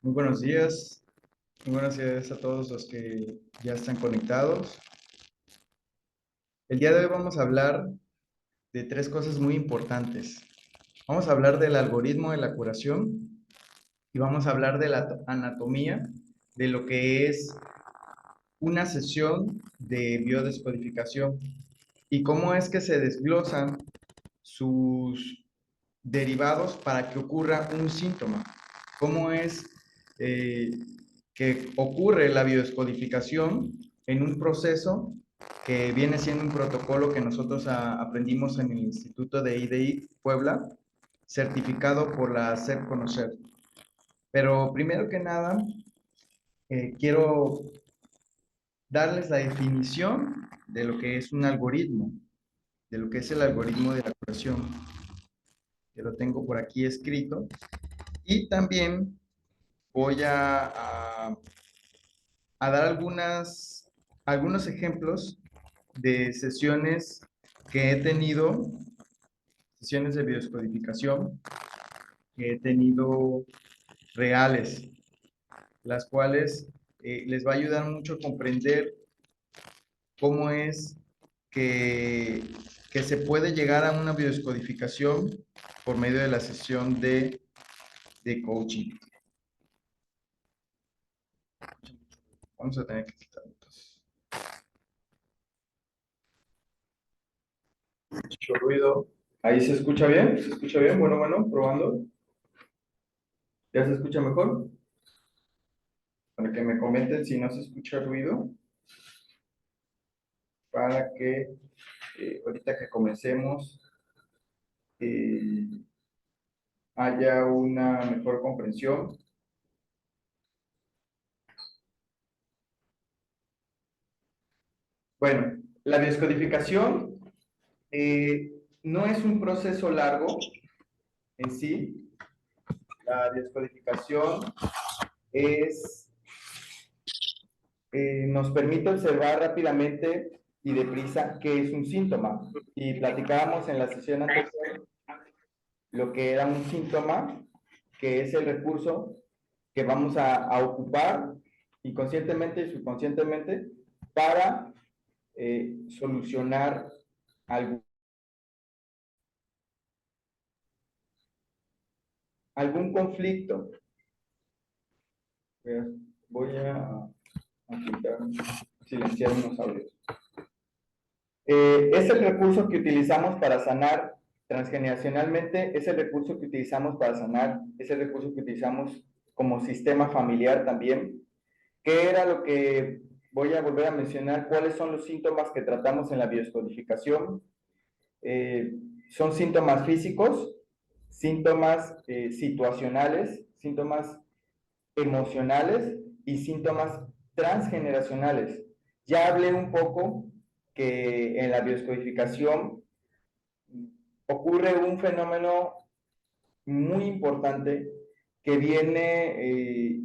Muy buenos días, muy buenos días a todos los que ya están conectados. El día de hoy vamos a hablar de tres cosas muy importantes. Vamos a hablar del algoritmo de la curación y vamos a hablar de la anatomía de lo que es una sesión de biodescodificación y cómo es que se desglosan sus derivados para que ocurra un síntoma. Cómo es eh, que ocurre la biodescodificación en un proceso que viene siendo un protocolo que nosotros aprendimos en el Instituto de IDI Puebla, certificado por la SEP Conocer. Pero primero que nada, quiero darles la definición de lo que es un algoritmo, de lo que es el algoritmo de la curación, que lo tengo por aquí escrito. Y también voy a dar algunos ejemplos de sesiones que he tenido, sesiones de biodescodificación que he tenido reales, las cuales les va a ayudar mucho a comprender cómo es que, que se puede llegar a una biodescodificación por medio de la sesión de coaching. Vamos a tener que quitar entonces mucho ruido. Ahí se escucha bien, se escucha bien, bueno, bueno, probando. ¿Ya se escucha mejor? Para que me comenten si no se escucha ruido, para que ahorita que comencemos eh, haya una mejor comprensión. Bueno, la biodescodificación no es un proceso largo en sí. La biodescodificación es, nos permite observar rápidamente y deprisa qué es un síntoma. Y platicábamos en la sesión anterior lo que era un síntoma, que es el recurso que vamos a ocupar inconscientemente y subconscientemente para solucionar algún conflicto. Voy a quitar, silenciar unos audios. Es el recurso que utilizamos para sanar transgeneracionalmente, es el recurso que utilizamos para sanar, es el recurso que utilizamos como sistema familiar también. ¿Qué era lo que voy a volver a mencionar? ¿Cuáles son los síntomas que tratamos en la biodescodificación? Son síntomas físicos, síntomas situacionales, síntomas emocionales y síntomas transgeneracionales. Ya hablé un poco que en la biodescodificación ocurre un fenómeno muy importante que viene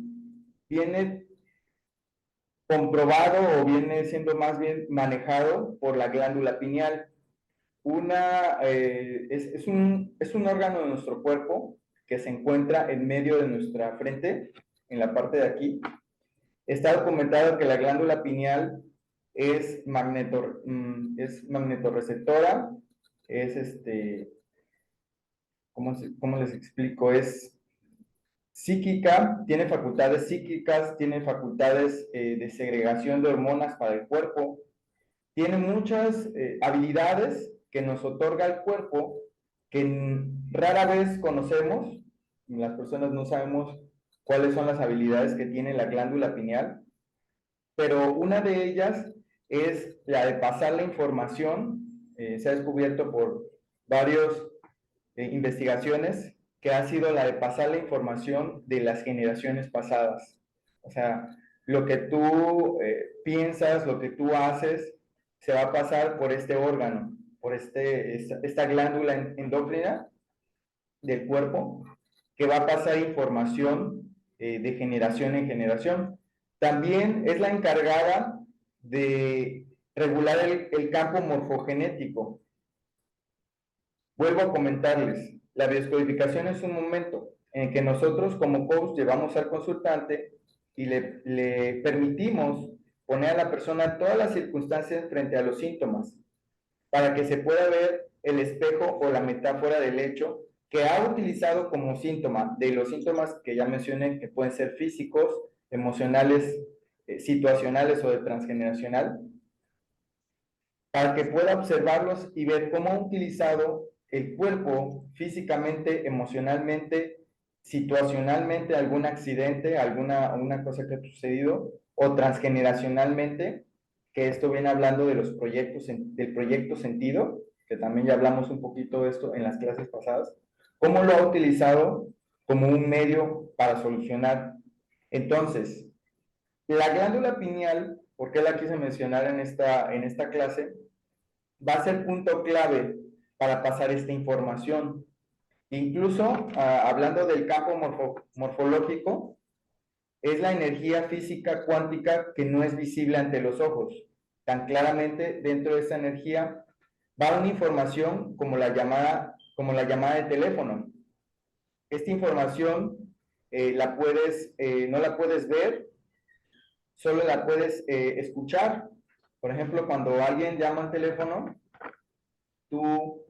comprobado o viene siendo más bien manejado por la glándula pineal. Es un órgano de nuestro cuerpo que se encuentra en medio de nuestra frente, en la parte de aquí. Está documentado que la glándula pineal es, es magnetorreceptora, es ¿cómo les explico? Es psíquica, tiene facultades psíquicas, tiene facultades de segregación de hormonas para el cuerpo, tiene muchas habilidades que nos otorga el cuerpo que rara vez conocemos. Las personas no sabemos cuáles son las habilidades que tiene la glándula pineal, pero una de ellas es la de pasar la información. Se ha descubierto por varias investigaciones que ha sido la de pasar la información de las generaciones pasadas. O sea, lo que tú piensas, lo que tú haces, se va a pasar por este órgano, por esta glándula endócrina del cuerpo, que va a pasar información de generación en generación. También es la encargada de regular el campo morfogenético. Vuelvo a comentarles, la biodescodificación es un momento. en que nosotros como coach llevamos al consultante y le permitimos poner a la persona todas las circunstancias frente a los síntomas, para que se pueda ver el espejo o la metáfora del hecho que ha utilizado como síntoma, de los síntomas que ya mencioné, que pueden ser físicos, emocionales, situacionales o de transgeneracional, para que pueda observarlos y ver cómo ha utilizado el cuerpo físicamente, emocionalmente, situacionalmente, algún accidente, una cosa que ha sucedido, o transgeneracionalmente, que esto viene hablando de los proyectos, del proyecto sentido, que también ya hablamos un poquito de esto en las clases pasadas, cómo lo ha utilizado como un medio para solucionar. Entonces, la glándula pineal, ¿por qué la quise mencionar en esta clase? Va a ser punto clave para pasar esta información. Incluso, hablando del campo morfológico, es la energía física cuántica que no es visible ante los ojos. Tan claramente, dentro de esa energía va una información como la llamada de teléfono. Esta información no la puedes ver, solo la puedes escuchar. Por ejemplo, cuando alguien llama al teléfono, tú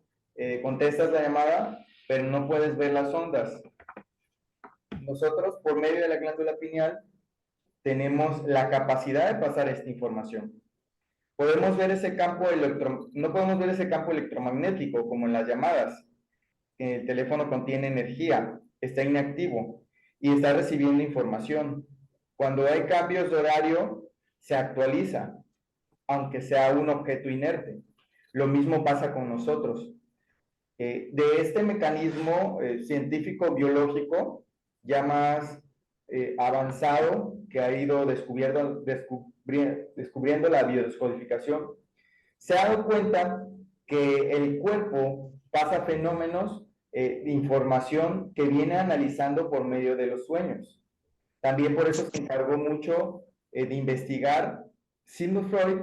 contestas la llamada, pero no puedes ver las ondas. Nosotros, por medio de la glándula pineal, tenemos la capacidad de pasar esta información. Podemos ver ese campo no podemos ver ese campo electromagnético como en las llamadas. El teléfono contiene energía, está inactivo y está recibiendo información. Cuando hay cambios de horario, se actualiza, aunque sea un objeto inerte. Lo mismo pasa con nosotros. De este mecanismo científico biológico ya más avanzado que ha ido descubriendo la biodescodificación, se ha dado cuenta que el cuerpo pasa fenómenos de información que viene analizando por medio de los sueños. También por eso se encargó mucho de investigar Sigmund Freud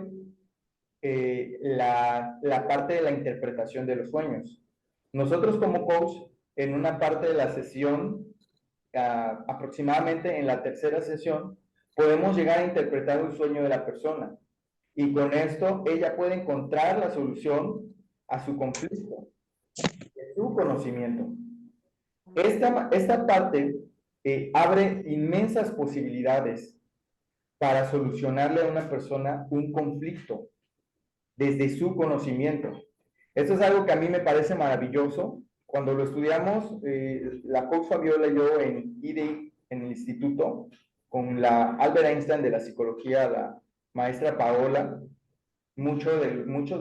la parte de la interpretación de los sueños. Nosotros como coach, en una parte de la sesión, aproximadamente en la tercera sesión, podemos llegar a interpretar un sueño de la persona. Y con esto ella puede encontrar la solución a su conflicto, de su conocimiento. Esta parte abre inmensas posibilidades para solucionarle a una persona un conflicto desde su conocimiento. Esto es algo que a mí me parece maravilloso. Cuando lo estudiamos, la coach Fabiola y yo en IDEI, en el instituto, con la Albert Einstein de la psicología, la maestra Paola, muchos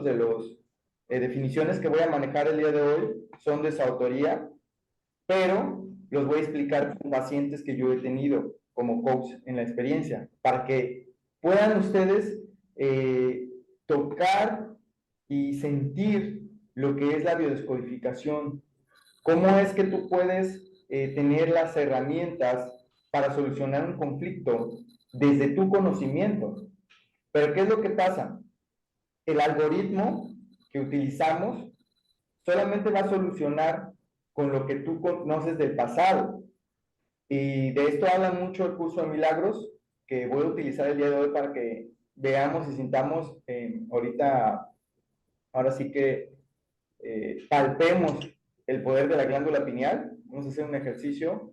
de los definiciones que voy a manejar el día de hoy son de su autoría, pero los voy a explicar con pacientes que yo he tenido como coach en la experiencia, para que puedan ustedes tocar y sentir lo que es la biodescodificación, cómo es que tú puedes tener las herramientas para solucionar un conflicto desde tu conocimiento. Pero ¿qué es lo que pasa? El algoritmo que utilizamos solamente va a solucionar con lo que tú conoces del pasado. Y de esto habla mucho el curso de milagros, que voy a utilizar el día de hoy para que veamos y sintamos ahora sí que palpemos el poder de la glándula pineal. Vamos a hacer un ejercicio.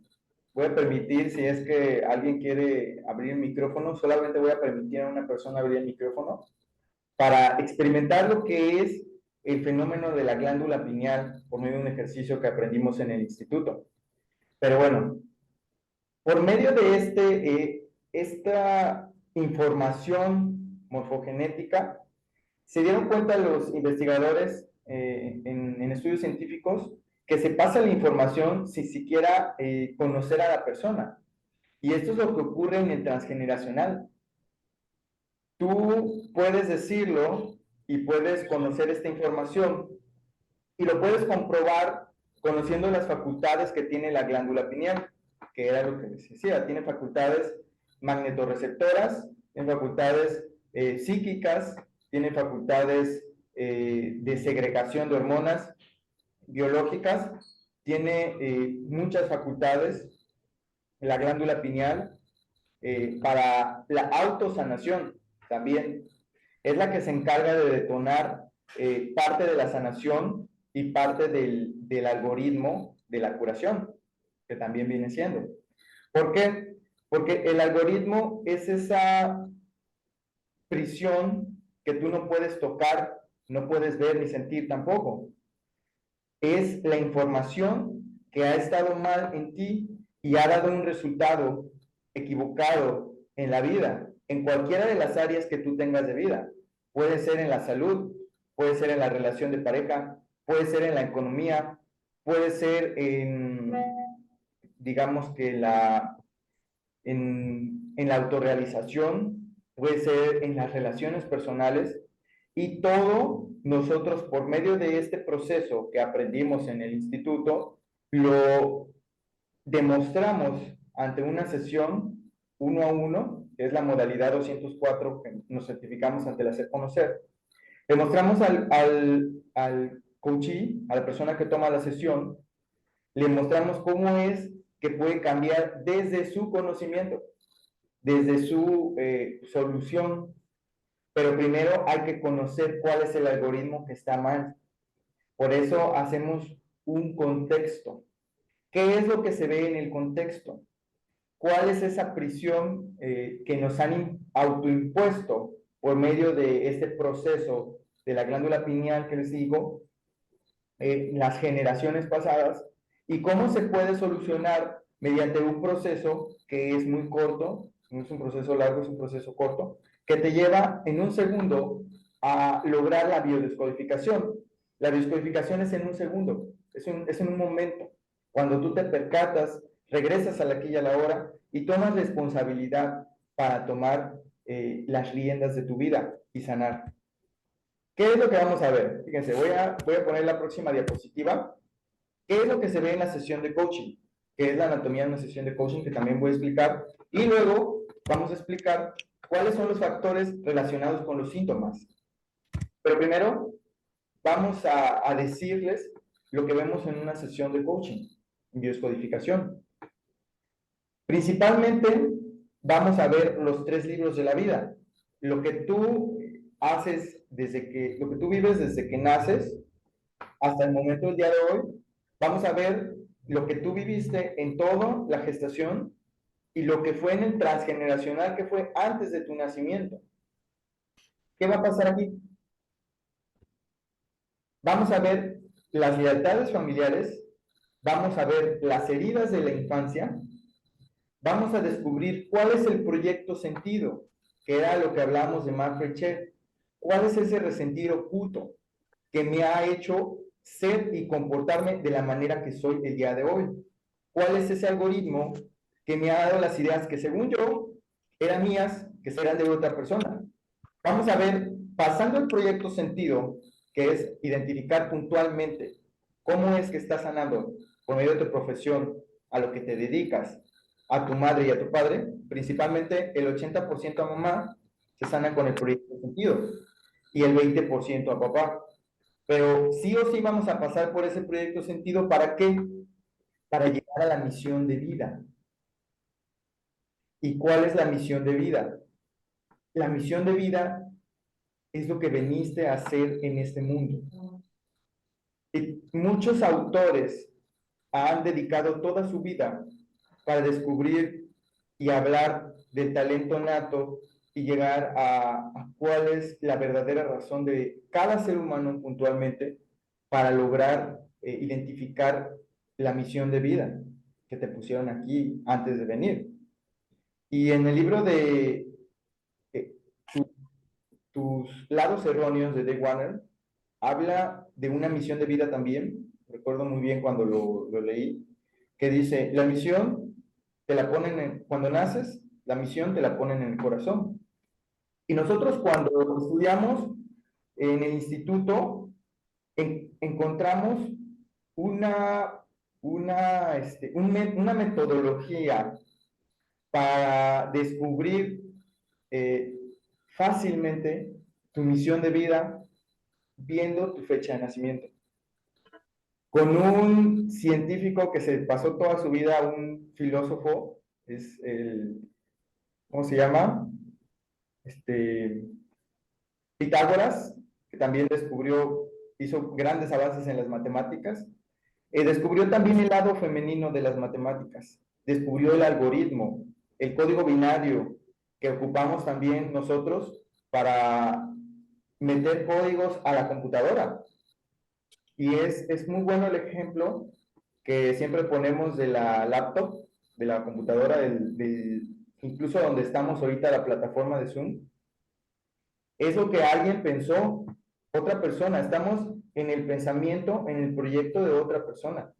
Voy a permitir, si es que alguien quiere abrir el micrófono, solamente voy a permitir a una persona abrir el micrófono para experimentar lo que es el fenómeno de la glándula pineal por medio de un ejercicio que aprendimos en el instituto. Pero bueno, por medio de esta información morfogenética, se dieron cuenta los investigadores en estudios científicos que se pasa la información sin siquiera conocer a la persona. Y esto es lo que ocurre en el transgeneracional. Tú puedes decirlo y puedes conocer esta información y lo puedes comprobar conociendo las facultades que tiene la glándula pineal, que era lo que les decía, tiene facultades magnetorreceptoras, tiene facultades psíquicas, tiene facultades de segregación de hormonas biológicas, tiene muchas facultades, la glándula pineal, para la autosanación también. Es la que se encarga de detonar parte de la sanación y parte del algoritmo de la curación, que también viene siendo. ¿Por qué? Porque el algoritmo es esa prisión que tú no puedes tocar, no puedes ver ni sentir tampoco. Es la información que ha estado mal en ti y ha dado un resultado equivocado en la vida, en cualquiera de las áreas que tú tengas de vida. Puede ser en la salud, puede ser en la relación de pareja, puede ser en la economía, puede ser en, digamos que en la autorrealización, puede ser en las relaciones personales, y todo nosotros por medio de este proceso que aprendimos en el instituto, lo demostramos ante una sesión 1 a 1, que es la modalidad 204 que nos certificamos ante el hacer conocer. Demostramos al coachee, a la persona que toma la sesión, le mostramos cómo es que puede cambiar desde su conocimiento, desde su solución, pero primero hay que conocer cuál es el algoritmo que está mal. Por eso hacemos un contexto. ¿Qué es lo que se ve en el contexto? ¿Cuál es esa prisión que nos han autoimpuesto por medio de este proceso de la glándula pineal que les digo, las generaciones pasadas, y cómo se puede solucionar mediante un proceso que es muy corto, no es un proceso largo, es un proceso corto, que te lleva en un segundo a lograr la biodescodificación. La biodescodificación es en un segundo, es en un momento. Cuando tú te percatas, regresas a la aquí y a la hora y tomas responsabilidad para tomar las riendas de tu vida y sanar. ¿Qué es lo que vamos a ver? Fíjense, voy a poner la próxima diapositiva. ¿Qué es lo que se ve en la sesión de coaching? ¿Qué es la anatomía de una sesión de coaching? Que también voy a explicar. Y luego vamos a explicar cuáles son los factores relacionados con los síntomas. Pero primero vamos a decirles lo que vemos en una sesión de coaching, en biodescodificación. Principalmente vamos a ver los 3 libros de la vida. Lo que tú haces lo que tú vives desde que naces hasta el momento del día de hoy. Vamos a ver lo que tú viviste en toda la gestación y lo que fue en el transgeneracional, que fue antes de tu nacimiento. ¿Qué va a pasar aquí? Vamos a ver las lealtades familiares, vamos a ver las heridas de la infancia, vamos a descubrir cuál es el proyecto sentido, que era lo que hablamos de Mark Rechet. ¿Cuál es ese resentir oculto que me ha hecho ser y comportarme de la manera que soy el día de hoy? ¿Cuál es ese algoritmo que me ha dado las ideas que según yo eran mías, que serán de otra persona? Vamos a ver, pasando el proyecto sentido, que es identificar puntualmente cómo es que estás sanando por medio de tu profesión, a lo que te dedicas, a tu madre y a tu padre. Principalmente el 80% a mamá se sana con el proyecto sentido y el 20% a papá. Pero sí o sí vamos a pasar por ese proyecto sentido. ¿Para qué? Para llegar a la misión de vida. ¿Y cuál es la misión de vida? La misión de vida es lo que veniste a hacer en este mundo. Y muchos autores han dedicado toda su vida para descubrir y hablar del talento nato y llegar a cuál es la verdadera razón de cada ser humano puntualmente para lograr identificar la misión de vida que te pusieron aquí antes de venir. Y en el libro de eh, tus lados erróneos de Dave Warner, habla de una misión de vida también. Recuerdo muy bien cuando lo leí, que dice, la misión te la ponen cuando naces, la misión te la ponen en el corazón. Y nosotros cuando estudiamos en el instituto, encontramos una metodología para descubrir eh, fácilmente tu misión de vida viendo tu fecha de nacimiento. con un científico que se pasó toda su vida, un filósofo, ¿cómo se llama? Este, Pitágoras, que también hizo grandes avances en las matemáticas. Descubrió también el lado femenino de las matemáticas, descubrió el algoritmo, el código binario que ocupamos también nosotros para meter códigos a la computadora. Y es muy bueno el ejemplo que siempre ponemos de la laptop, de la computadora, incluso donde estamos ahorita, la plataforma de Zoom. Es lo que alguien pensó, otra persona. Estamos en el pensamiento, en el proyecto de otra persona.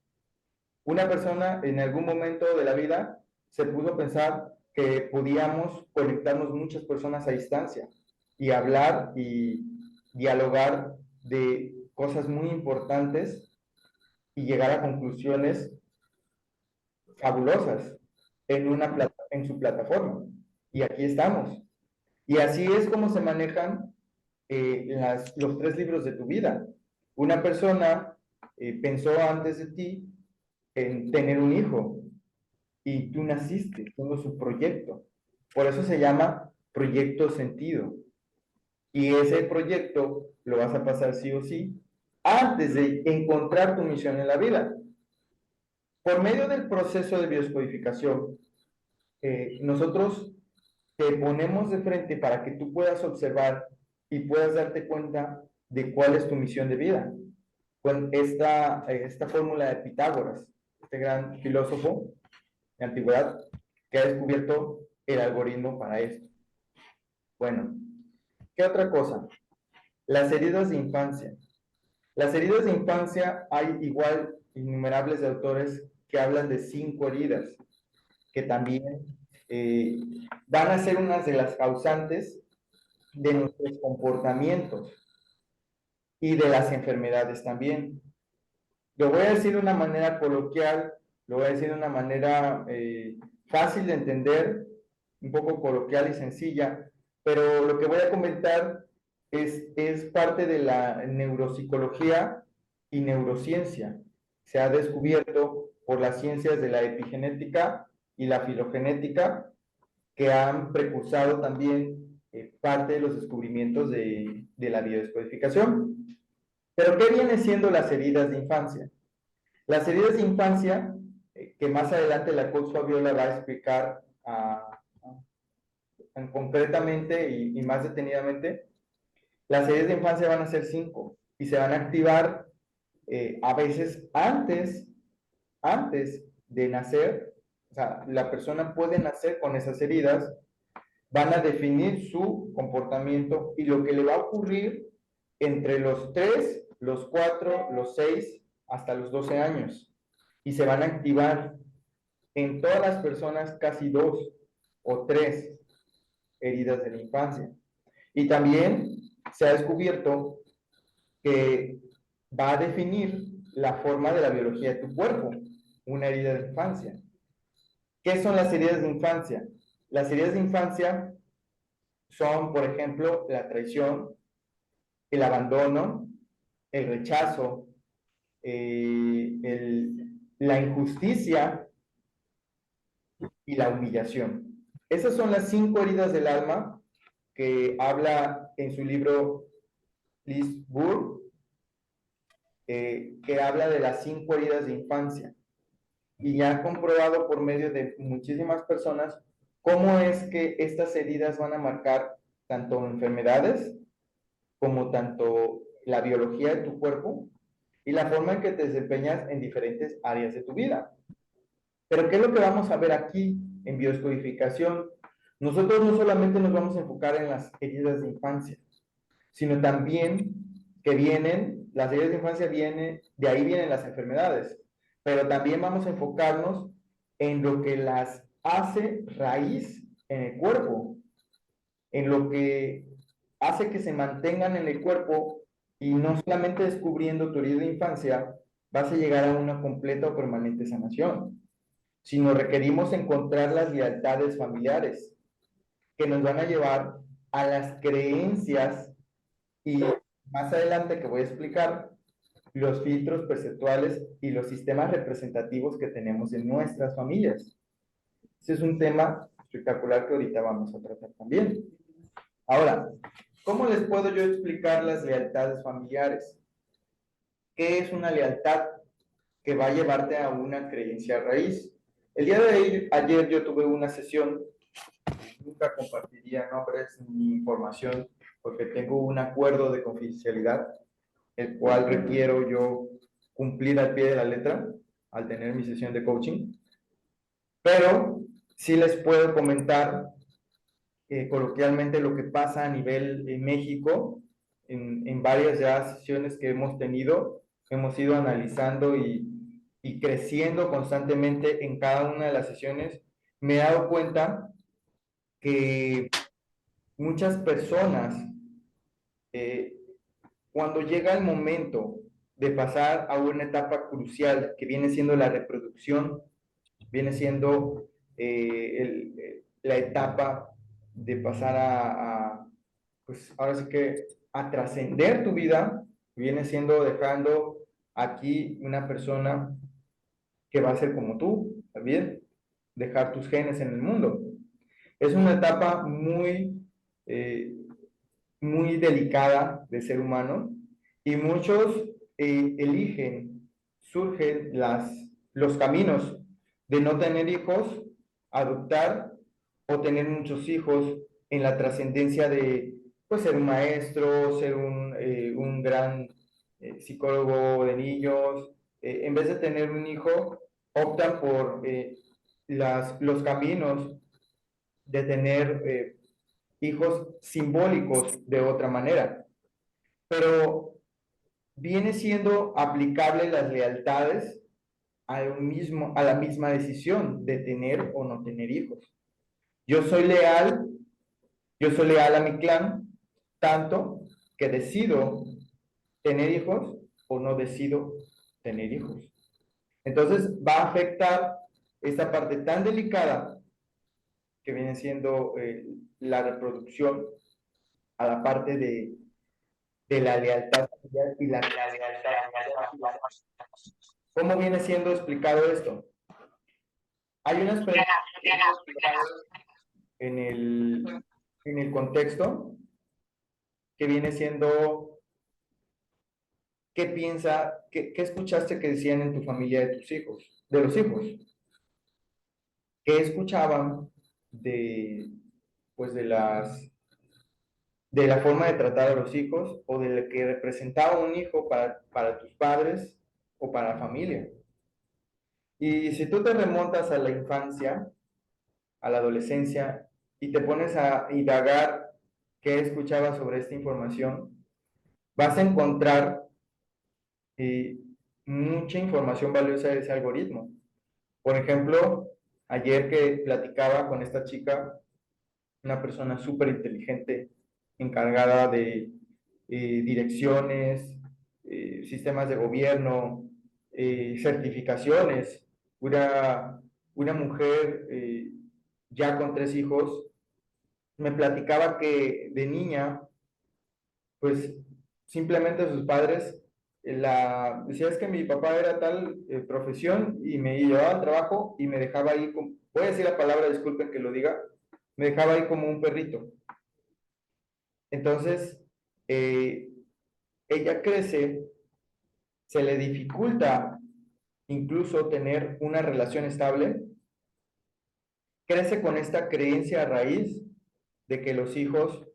Una persona en algún momento de la vida se puso a pensar que podíamos conectarnos muchas personas a distancia y hablar y dialogar de cosas muy importantes y llegar a conclusiones fabulosas en su plataforma. Y aquí estamos. Y así es como se manejan los 3 libros de tu vida. Una persona pensó antes de ti en tener un hijo y tú naciste, todo su proyecto. Por eso se llama proyecto sentido. Y ese proyecto lo vas a pasar sí o sí antes de encontrar tu misión en la vida. Por medio del proceso de bioscodificación, nosotros te ponemos de frente para que tú puedas observar y puedas darte cuenta de cuál es tu misión de vida. Con esta fórmula de Pitágoras, este gran filósofo de antigüedad que ha descubierto el algoritmo para esto. Bueno, ¿qué otra cosa? Las heridas de infancia. Las heridas de infancia hay igual innumerables de autores que hablan de 5 heridas, que también van a ser unas de las causantes de nuestros comportamientos y de las enfermedades también. Lo voy a decir de una manera coloquial, lo voy a decir de una manera fácil de entender, un poco coloquial y sencilla, pero lo que voy a comentar es parte de la neuropsicología y neurociencia. Se ha descubierto por las ciencias de la epigenética y la filogenética que han precursado también parte de los descubrimientos de la biodescodificación. Pero ¿qué vienen siendo las heridas de infancia? Las heridas de infancia, que más adelante la coach Fabiola va a explicar concretamente y más detenidamente, las heridas de infancia van a ser 5 y se van a activar a veces antes de nacer. O sea, la persona puede nacer con esas heridas, van a definir su comportamiento y lo que le va a ocurrir entre los 3, los 4, los 6, hasta los 12 años. Y se van a activar en todas las personas casi 2 o 3 heridas de la infancia. Y también se ha descubierto que va a definir la forma de la biología de tu cuerpo, una herida de infancia. ¿Qué son las heridas de infancia? Las heridas de infancia son, por ejemplo, la traición, el abandono, el rechazo, la injusticia y la humillación. Esas son las 5 heridas del alma que habla en su libro Liz Burr, que habla de las 5 heridas de infancia. Y ya ha comprobado por medio de muchísimas personas cómo es que estas heridas van a marcar tanto enfermedades como tanto la biología de tu cuerpo y la forma en que te desempeñas en diferentes áreas de tu vida. Pero ¿qué es lo que vamos a ver aquí en biodescodificación? Nosotros no solamente nos vamos a enfocar en las heridas de infancia, sino también que las heridas de infancia de ahí vienen las enfermedades, pero también vamos a enfocarnos en lo que las hace raíz en el cuerpo, en lo que hace que se mantengan en el cuerpo y no solamente descubriendo tu herida de infancia, vas a llegar a una completa o permanente sanación, sino requerimos encontrar las lealtades familiares que nos van a llevar a las creencias y más adelante que voy a explicar, los filtros perceptuales y los sistemas representativos que tenemos en nuestras familias. Ese es un tema espectacular que ahorita vamos a tratar también. Ahora, ¿cómo les puedo yo explicar las lealtades familiares? ¿Qué es una lealtad que va a llevarte a una creencia raíz? El día de ayer yo tuve una sesión, nunca compartiría nombres ni información porque tengo un acuerdo de confidencialidad, el cual requiero yo cumplir al pie de la letra al tener mi sesión de coaching, pero sí les puedo comentar coloquialmente lo que pasa a nivel México en varias ya sesiones que hemos tenido, hemos ido analizando y creciendo constantemente en cada una de las sesiones. Me he dado cuenta que muchas personas, eh, cuando llega el momento de pasar a una etapa crucial que viene siendo la reproducción, viene siendo la etapa de pasar pues ahora sí que a trascender tu vida, viene siendo dejando aquí una persona que va a ser como tú, también, dejar tus genes en el mundo. Es una etapa eh, muy delicada de ser humano y muchos surgen los caminos de no tener hijos, adoptar o tener muchos hijos en la trascendencia de pues, ser un maestro, ser un gran psicólogo de niños. En vez de tener un hijo, optan por los caminos de tener hijos simbólicos de otra manera. Pero viene siendo aplicable las lealtades a la misma decisión de tener o no tener hijos. Yo soy leal, yo soy leal a mi clan, tanto que decido tener hijos o no decido tener hijos. Entonces va a afectar esta parte tan delicada que viene siendo la reproducción a la parte de la lealtad familiar y la lealtad. ¿Cómo viene siendo explicado esto? Hay unas preguntas en en el contexto que viene siendo, qué escuchaste que decían en tu familia de tus hijos, de los hijos? ¿Qué escuchaban de, pues de la forma de tratar a los hijos o de lo que representaba un hijo para tus padres o para la familia? Y si tú te remontas a la infancia, a la adolescencia, y te pones a indagar qué escuchabas sobre esta información, vas a encontrar eh, mucha información valiosa de ese algoritmo. Por ejemplo, ayer que platicaba con esta chica, una persona súper inteligente, encargada de direcciones, sistemas de gobierno, certificaciones, una mujer ya con 3 hijos, me platicaba que de niña, pues simplemente sus padres decía es que mi papá era tal profesión y me llevaba al trabajo y me dejaba ahí, voy a decir la palabra, disculpen que lo diga, me dejaba ahí como un perrito. Entonces, eh, ella crece, se le dificulta incluso tener una relación estable, crece con esta creencia a raíz de que los hijos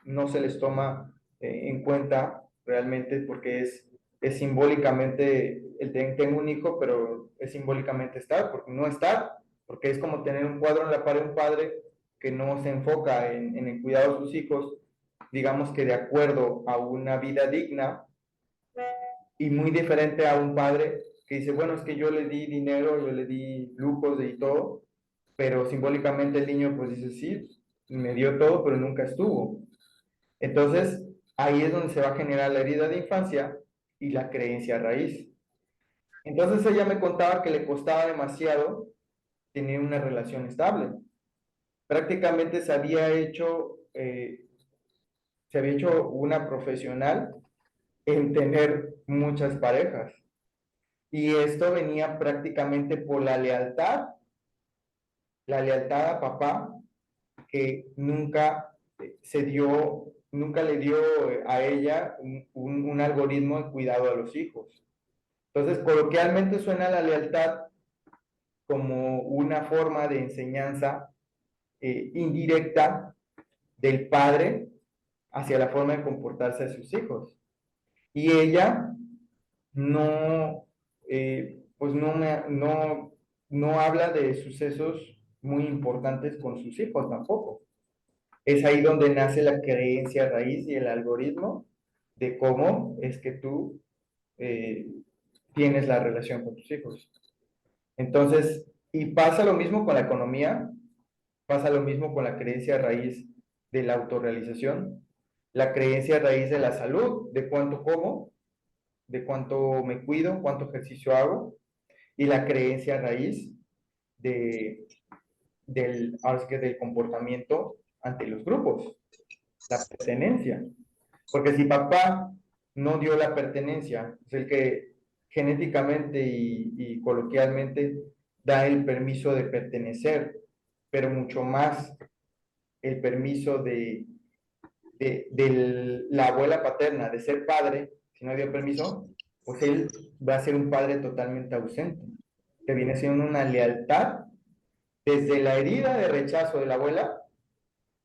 no se les toma en cuenta realmente porque es simbólicamente, tengo un hijo, pero es simbólicamente estar, porque no estar, porque es como tener un cuadro en la pared de un padre que no se enfoca en el cuidado de sus hijos, digamos que de acuerdo a una vida digna, y muy diferente a un padre que dice, bueno, es que yo le di dinero, yo le di lujos y todo, pero simbólicamente el niño pues dice, sí, me dio todo, pero nunca estuvo. Entonces, ahí es donde se va a generar la herida de infancia y la creencia raíz. Entonces ella me contaba que le costaba demasiado tener una relación estable. Prácticamente se había hecho una profesional en tener muchas parejas. Y esto venía prácticamente por la lealtad a papá, que nunca nunca le dio a ella un algoritmo de cuidado a los hijos. Entonces, coloquialmente suena la lealtad como una forma de enseñanza indirecta del padre hacia la forma de comportarse de sus hijos. Y ella no, pues no habla de sucesos muy importantes con sus hijos tampoco. Es ahí donde nace la creencia raíz y el algoritmo de cómo es que tú eh, tienes la relación con tus hijos. Entonces, y pasa lo mismo con la economía, pasa lo mismo con la creencia raíz de la autorrealización, la creencia raíz de la salud, de cuánto como, de cuánto me cuido, cuánto ejercicio hago, y la creencia raíz de, ahora sí que del comportamiento ante los grupos, la pertenencia. Porque si papá no dio la pertenencia, es el que genéticamente y coloquialmente da el permiso de pertenecer, pero mucho más el permiso de la abuela paterna de ser padre, si no dio permiso, pues él va a ser un padre totalmente ausente, que viene siendo una lealtad desde la herida de rechazo de la abuela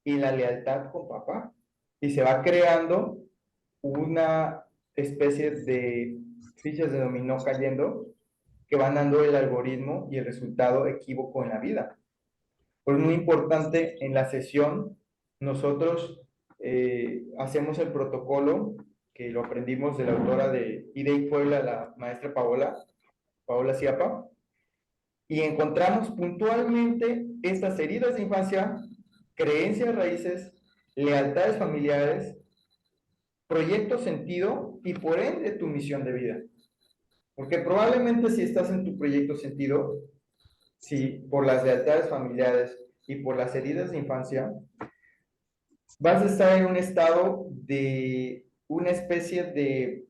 y la lealtad con papá. Y se va creando una especie de fichas de dominó cayendo que van dando el algoritmo y el resultado equívoco en la vida. Pues muy importante en la sesión, nosotros hacemos el protocolo que lo aprendimos de la autora de IDEI Puebla, la maestra Paola Ciapa, y encontramos puntualmente estas heridas de infancia, creencias raíces, lealtades familiares, proyecto sentido y por ende tu misión de vida. Porque probablemente si estás en tu proyecto sentido, si por las lealtades familiares y por las heridas de infancia, vas a estar en un estado de una especie de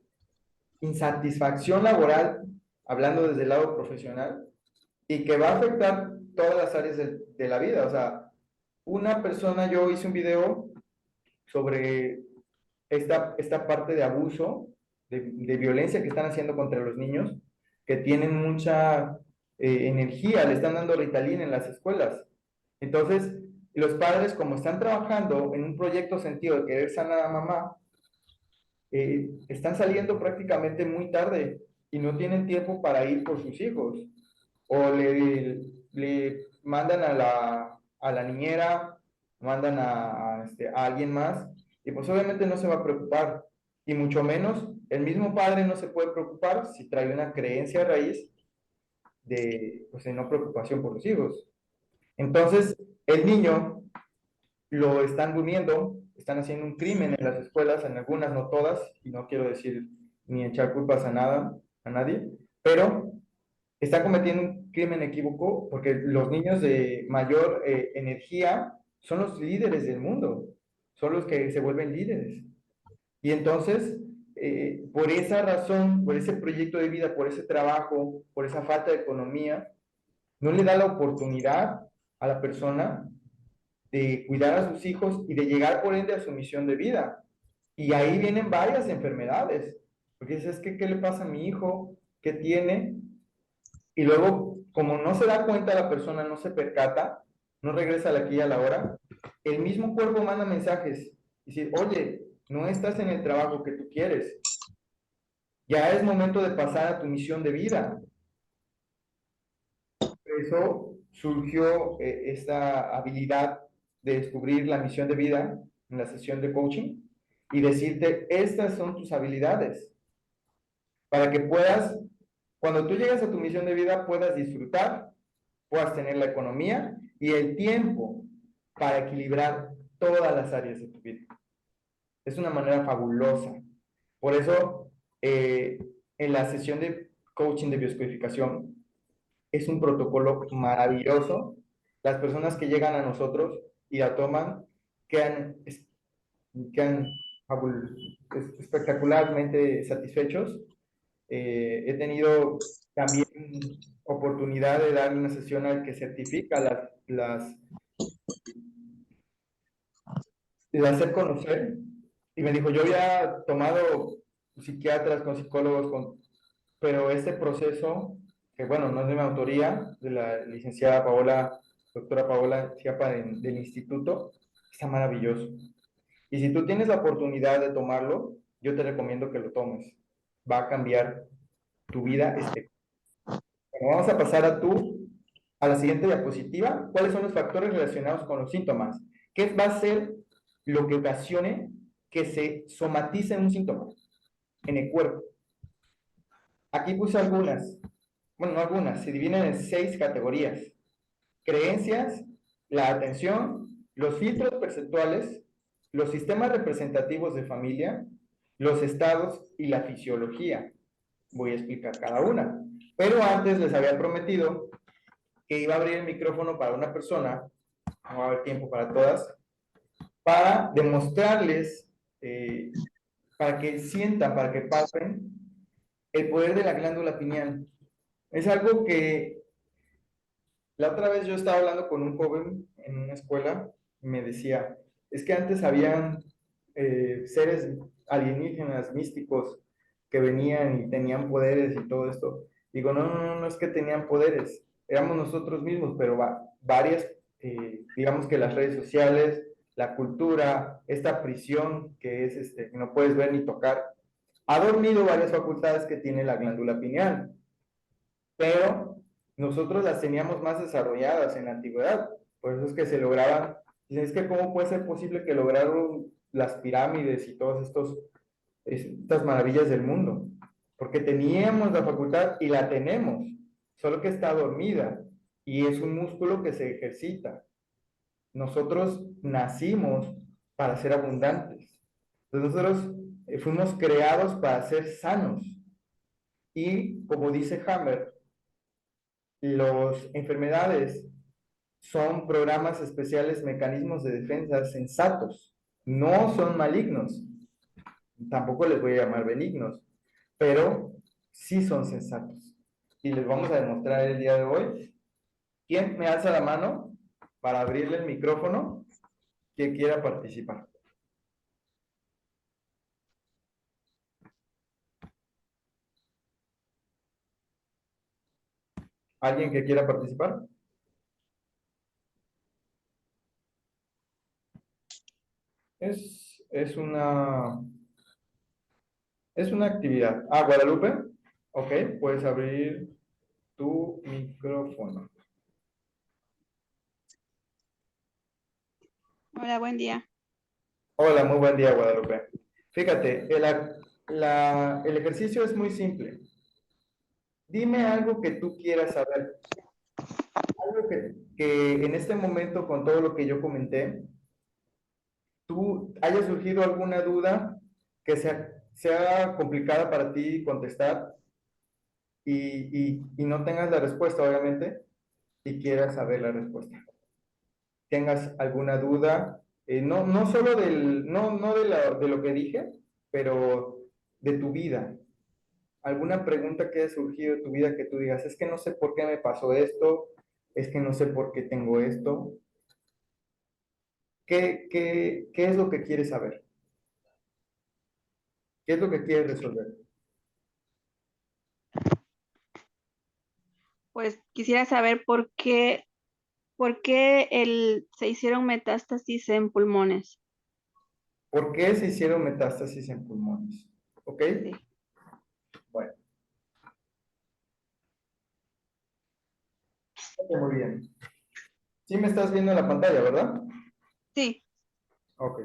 insatisfacción laboral, hablando desde el lado profesional, y que va a afectar todas las áreas de la vida. O sea, una persona, yo hice un video sobre esta parte de abuso, de violencia que están haciendo contra los niños, que tienen mucha energía, le están dando Ritalin en las escuelas. Entonces, los padres, como están trabajando en un proyecto sentido de querer sanar a mamá, están saliendo prácticamente muy tarde y no tienen tiempo para ir por sus hijos. O le mandan a la niñera, mandan a alguien más, y pues obviamente no se va a preocupar. Y mucho menos, el mismo padre no se puede preocupar si trae una creencia raíz de, pues, de no preocupación por los hijos. Entonces, el niño lo están durmiendo, están haciendo un crimen en las escuelas, en algunas, no todas, y no quiero decir ni echar culpas a nada, a nadie, pero está cometiendo un crimen equívoco porque los niños de mayor energía son los líderes del mundo, son los que se vuelven líderes. Y entonces, por esa razón, por ese proyecto de vida, por ese trabajo, por esa falta de economía, no le da la oportunidad a la persona de cuidar a sus hijos y de llegar por ende a su misión de vida. Y ahí vienen varias enfermedades, porque dices, ¿qué le pasa a mi hijo? ¿Qué tiene? Y luego, como no se da cuenta la persona, no se percata, no regresa a la aquí y a la hora, el mismo cuerpo manda mensajes. Y dice, oye, no estás en el trabajo que tú quieres. Ya es momento de pasar a tu misión de vida. Por eso surgió esta habilidad de descubrir la misión de vida en la sesión de coaching y decirte, estas son tus habilidades, para que puedas, cuando tú llegas a tu misión de vida, puedas disfrutar, puedas tener la economía y el tiempo para equilibrar todas las áreas de tu vida. Es una manera fabulosa. Por eso, en la sesión de coaching de bioscodificación, es un protocolo maravilloso. Las personas que llegan a nosotros y la toman quedan espectacularmente satisfechos. He tenido también oportunidad de dar una sesión al que certifica de hacer conocer, y me dijo, yo había tomado psiquiatras con psicólogos, pero este proceso, que bueno, no es de mi autoría, de la licenciada Paola, doctora Paola Chiapa del instituto, está maravilloso. Y si tú tienes la oportunidad de tomarlo, yo te recomiendo que lo tomes. Va a cambiar tu vida. Bueno, vamos a pasar a la siguiente diapositiva. ¿Cuáles son los factores relacionados con los síntomas? ¿Qué va a ser lo que ocasione que se somatice un síntoma en el cuerpo? Aquí puse algunas. Bueno, no algunas, se dividen en 6 categorías. Creencias, la atención, los filtros perceptuales, los sistemas representativos de familia, los estados y la fisiología. Voy a explicar cada una. Pero antes les había prometido que iba a abrir el micrófono para una persona, no va a haber tiempo para todas, para demostrarles, para que sientan, para que palpen el poder de la glándula pineal. Es algo que la otra vez yo estaba hablando con un joven en una escuela y me decía, es que antes habían seres alienígenas, místicos, que venían y tenían poderes y todo esto. Digo, no, no, no, no es que tenían poderes, éramos nosotros mismos, pero varias, digamos que las redes sociales, la cultura, esta prisión que es, que no puedes ver ni tocar, ha dormido varias facultades que tiene la glándula pineal, pero nosotros las teníamos más desarrolladas en la antigüedad, por eso es que se lograban, dicen, es que cómo puede ser posible que lograron las pirámides y todas estas maravillas del mundo, porque teníamos la facultad y la tenemos, solo que está dormida y es un músculo que se ejercita. Nosotros nacimos para ser abundantes, entonces nosotros fuimos creados para ser sanos y como dice Hammer, las enfermedades son programas especiales, mecanismos de defensa sensatos, no son malignos, tampoco les voy a llamar benignos, pero sí son sensatos. Y les vamos a demostrar el día de hoy. ¿Quién me alza la mano para abrirle el micrófono que quiera participar? ¿Alguien que quiera participar? Es una actividad. Ah, Guadalupe. Ok, puedes abrir tu micrófono. Hola, buen día. Hola, muy buen día, Guadalupe. Fíjate, el ejercicio es muy simple. Dime algo que tú quieras saber. Algo que en este momento, con todo lo que yo comenté, tú haya surgido alguna duda que sea complicada para ti contestar y no tengas la respuesta, obviamente, y quieras saber la respuesta. Tengas alguna duda, no solo no de lo que dije, pero de tu vida. Alguna pregunta que haya surgido de tu vida que tú digas, es que no sé por qué me pasó esto, es que no sé por qué tengo esto. ¿Qué es lo que quieres saber? ¿Qué es lo que quieres resolver? Pues quisiera saber por qué se hicieron metástasis en pulmones. ¿Por qué se hicieron metástasis en pulmones? ¿Ok? Sí, Bueno, ok, muy bien. Sí me estás viendo en la pantalla, ¿verdad? sí, Ok.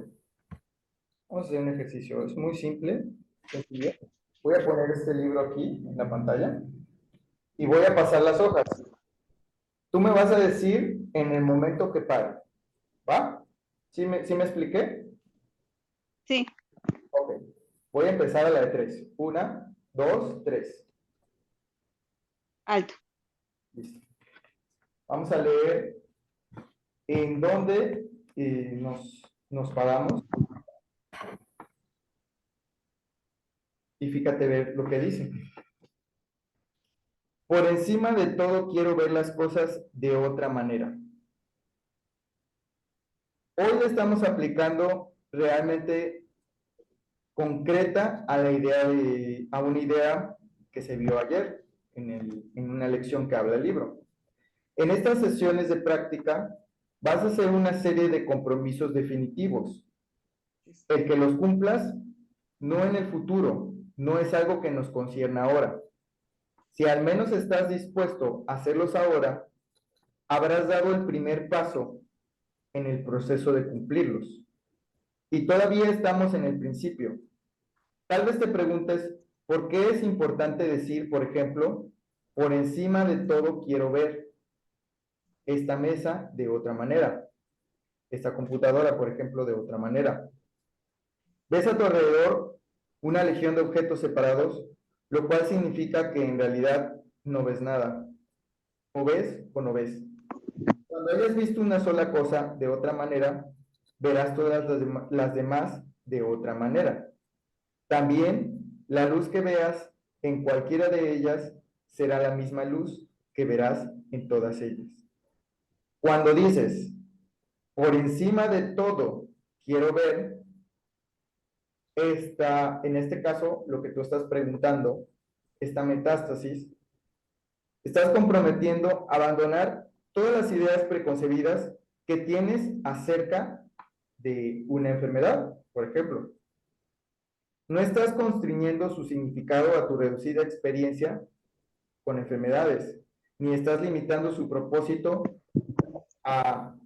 Vamos a hacer un ejercicio. Es muy simple, sencillo. Voy a poner este libro aquí en la pantalla y voy a pasar las hojas. Tú me vas a decir en el momento que pare. ¿Va? ¿Sí me expliqué? sí. Ok. Voy a empezar a la de 3. Una, dos, tres. Alto. Listo. Vamos a leer en dónde nos paramos. Y fíjate ver lo que dice. Por encima de todo quiero ver las cosas de otra manera. Hoy le estamos aplicando realmente concreta a a una idea que se vio ayer en una lección que habla el libro. En estas sesiones de práctica vas a hacer una serie de compromisos definitivos. El que los cumplas no en el futuro, no es algo que nos concierne ahora. Si al menos estás dispuesto a hacerlos ahora, habrás dado el primer paso en el proceso de cumplirlos. Y todavía estamos en el principio. Tal vez te preguntes, ¿por qué es importante decir, por ejemplo, por encima de todo quiero ver esta mesa de otra manera, esta computadora, por ejemplo, de otra manera? Ves a tu alrededor una legión de objetos separados, lo cual significa que en realidad no ves nada. O ves o no ves. Cuando hayas visto una sola cosa de otra manera, verás todas las demás de otra manera. También la luz que veas en cualquiera de ellas será la misma luz que verás en todas ellas. Cuando dices, por encima de todo, quiero ver, en este caso, lo que tú estás preguntando, esta metástasis, estás comprometiendo a abandonar todas las ideas preconcebidas que tienes acerca de una enfermedad, por ejemplo. No estás constriñendo su significado a tu reducida experiencia con enfermedades, ni estás limitando su propósito a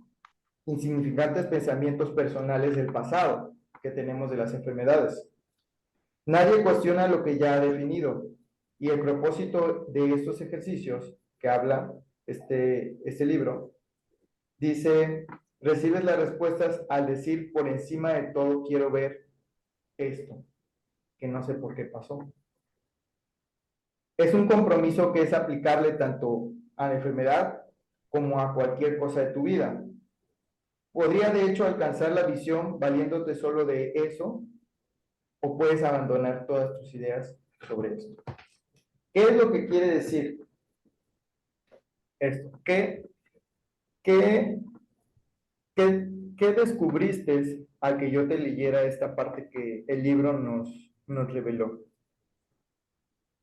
insignificantes pensamientos personales del pasado que tenemos de las enfermedades. Nadie cuestiona lo que ya ha definido, y el propósito de estos ejercicios que habla este libro dice, recibes las respuestas al decir por encima de todo quiero ver esto, que no sé por qué pasó. Es un compromiso que es aplicable tanto a la enfermedad como a cualquier cosa de tu vida. Podría de hecho alcanzar la visión valiéndote solo de eso, o puedes abandonar todas tus ideas sobre esto. ¿Qué es lo que quiere decir esto? ¿Qué, qué descubriste al que yo te leyera esta parte que el libro nos reveló?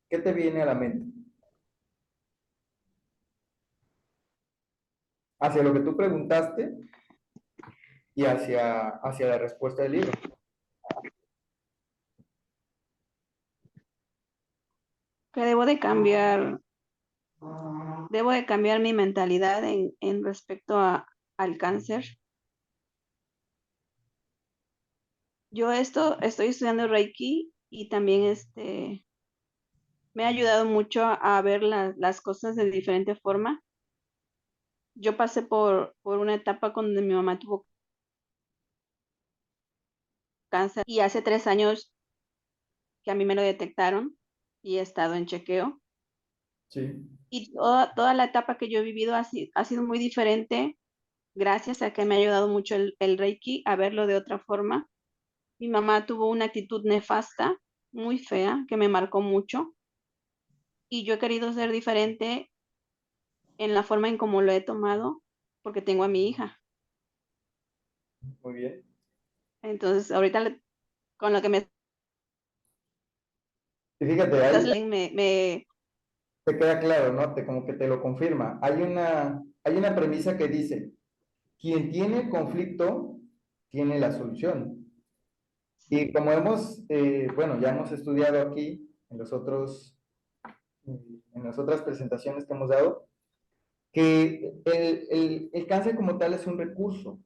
¿Qué te viene a la mente? Hacia lo que tú preguntaste y hacia la respuesta del libro. Que debo de cambiar mi mentalidad en respecto al cáncer. Yo estoy estudiando Reiki y también me ha ayudado mucho a ver las cosas de diferente forma. Yo pasé por una etapa cuando mi mamá tuvo cáncer y hace 3 años que a mí me lo detectaron y he estado en chequeo. Sí. Y toda la etapa que yo he vivido ha sido muy diferente gracias a que me ha ayudado mucho el Reiki a verlo de otra forma. Mi mamá tuvo una actitud nefasta, muy fea, que me marcó mucho y yo he querido ser diferente en la forma en cómo lo he tomado porque tengo a mi hija. Muy bien. Entonces, ahorita con lo que me Y fíjate, estás ahí leyendo, te queda claro, ¿no? Como que te lo confirma. Hay una premisa que dice, quien tiene conflicto, tiene la solución. Y como bueno, ya hemos estudiado aquí en las otras presentaciones que hemos dado, que el cáncer como tal es un recurso.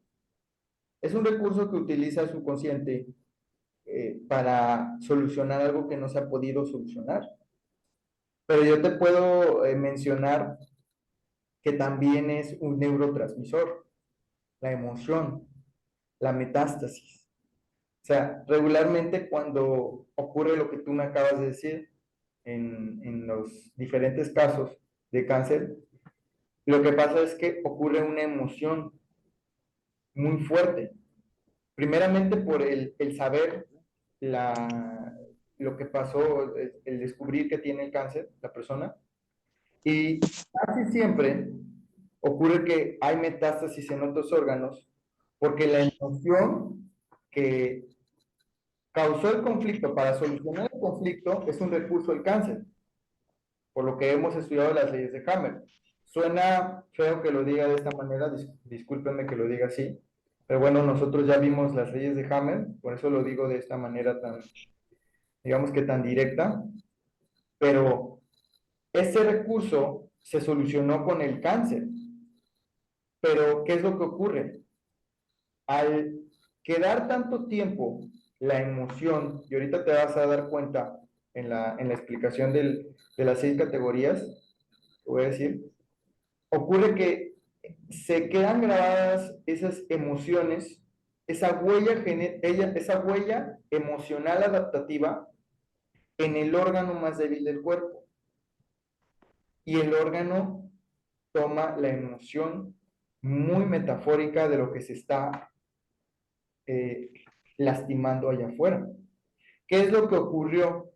Es un recurso que utiliza el subconsciente para solucionar algo que no se ha podido solucionar. Pero yo te puedo mencionar que también es un neurotransmisor, la emoción, la metástasis. O sea, regularmente cuando ocurre lo que tú me acabas de decir en los diferentes casos de cáncer, lo que pasa es que ocurre una emoción muy fuerte. Primeramente por el saber la, lo que pasó, el descubrir que tiene el cáncer, la persona, y casi siempre ocurre que hay metástasis en otros órganos porque la emoción que causó el conflicto para solucionar el conflicto es un recurso del cáncer, por lo que hemos estudiado las leyes de Hammer. Suena feo que lo diga de esta manera, discúlpenme que lo diga así, pero bueno, nosotros ya vimos las leyes de Hammer, por eso lo digo de esta manera tan, digamos que tan directa, pero ese recurso se solucionó con el cáncer. Pero, ¿qué es lo que ocurre? Al quedar tanto tiempo la emoción, y ahorita te vas a dar cuenta en la explicación de las 6 categorías, te voy a decir, ocurre que se quedan grabadas esas emociones, esa huella emocional adaptativa en el órgano más débil del cuerpo. Y el órgano toma la emoción muy metafórica de lo que se está eh, lastimando allá afuera. ¿Qué es lo que ocurrió?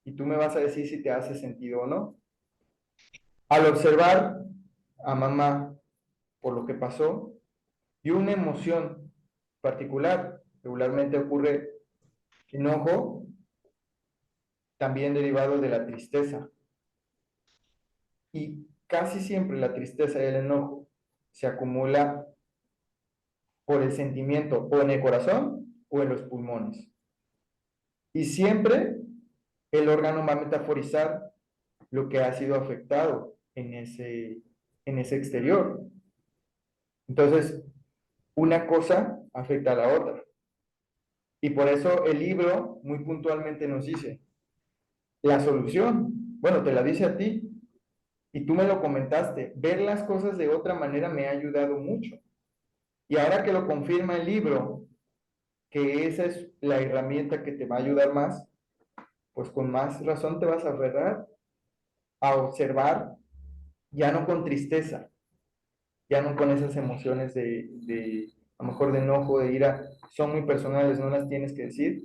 Y tú me vas a decir si te hace sentido o no. Al observar a mamá por lo que pasó y una emoción particular, regularmente ocurre enojo, también derivado de la tristeza. Y casi siempre la tristeza y el enojo se acumula por el sentimiento o en el corazón o en los pulmones. Y siempre el órgano va a metaforizar lo que ha sido afectado en ese exterior. Entonces, una cosa afecta a la otra. Y por eso el libro muy puntualmente nos dice, la solución, bueno, te la dice a ti, y tú me lo comentaste, ver las cosas de otra manera me ha ayudado mucho. Y ahora que lo confirma el libro, que esa es la herramienta que te va a ayudar más, pues con más razón te vas a aferrar a observar, ya no con tristeza, ya no con esas emociones a lo mejor de enojo, de ira, son muy personales, no las tienes que decir,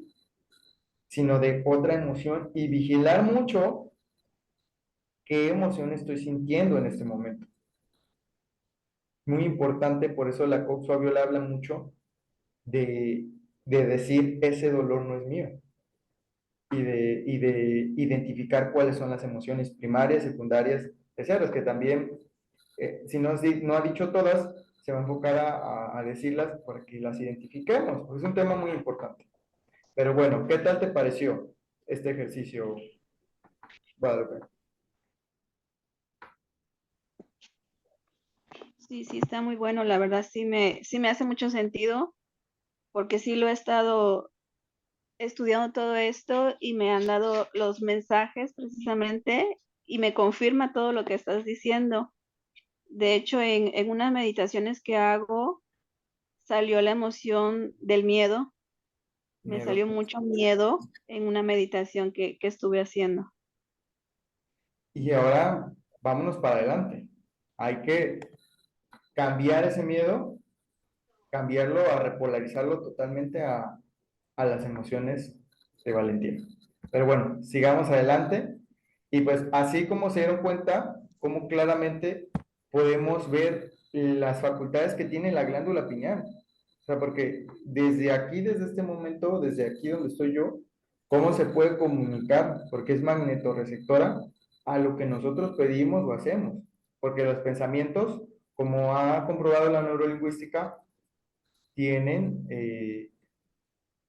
sino de otra emoción y vigilar mucho qué emoción estoy sintiendo en este momento. Muy importante, por eso la coach Fabiola habla mucho de, de decir ese dolor no es mío y de identificar cuáles son las emociones primarias, secundarias, terciarias, que también, si no, no ha dicho todas, se va a enfocar a decirlas para que las identifiquemos, porque es un tema muy importante. Pero bueno, ¿qué tal te pareció este ejercicio, Guadalupe? Sí, sí, está muy bueno. La verdad sí me hace mucho sentido porque sí lo he estado estudiando todo esto y me han dado los mensajes precisamente y me confirma todo lo que estás diciendo. De hecho, en unas meditaciones que hago salió la emoción del miedo. Me Miedo. salió mucho miedo en una meditación que estuve haciendo. Y ahora vámonos para adelante. Hay que cambiar ese miedo, cambiarlo a repolarizarlo totalmente a las emociones de valentía. Pero bueno, sigamos adelante. Y pues así como se dieron cuenta, cómo claramente podemos ver las facultades que tiene la glándula pineal. O sea, porque desde aquí, desde este momento, desde aquí donde estoy yo, cómo se puede comunicar, porque es magnetorreceptora a lo que nosotros pedimos o hacemos. Porque los pensamientos, como ha comprobado la neurolingüística, tienen,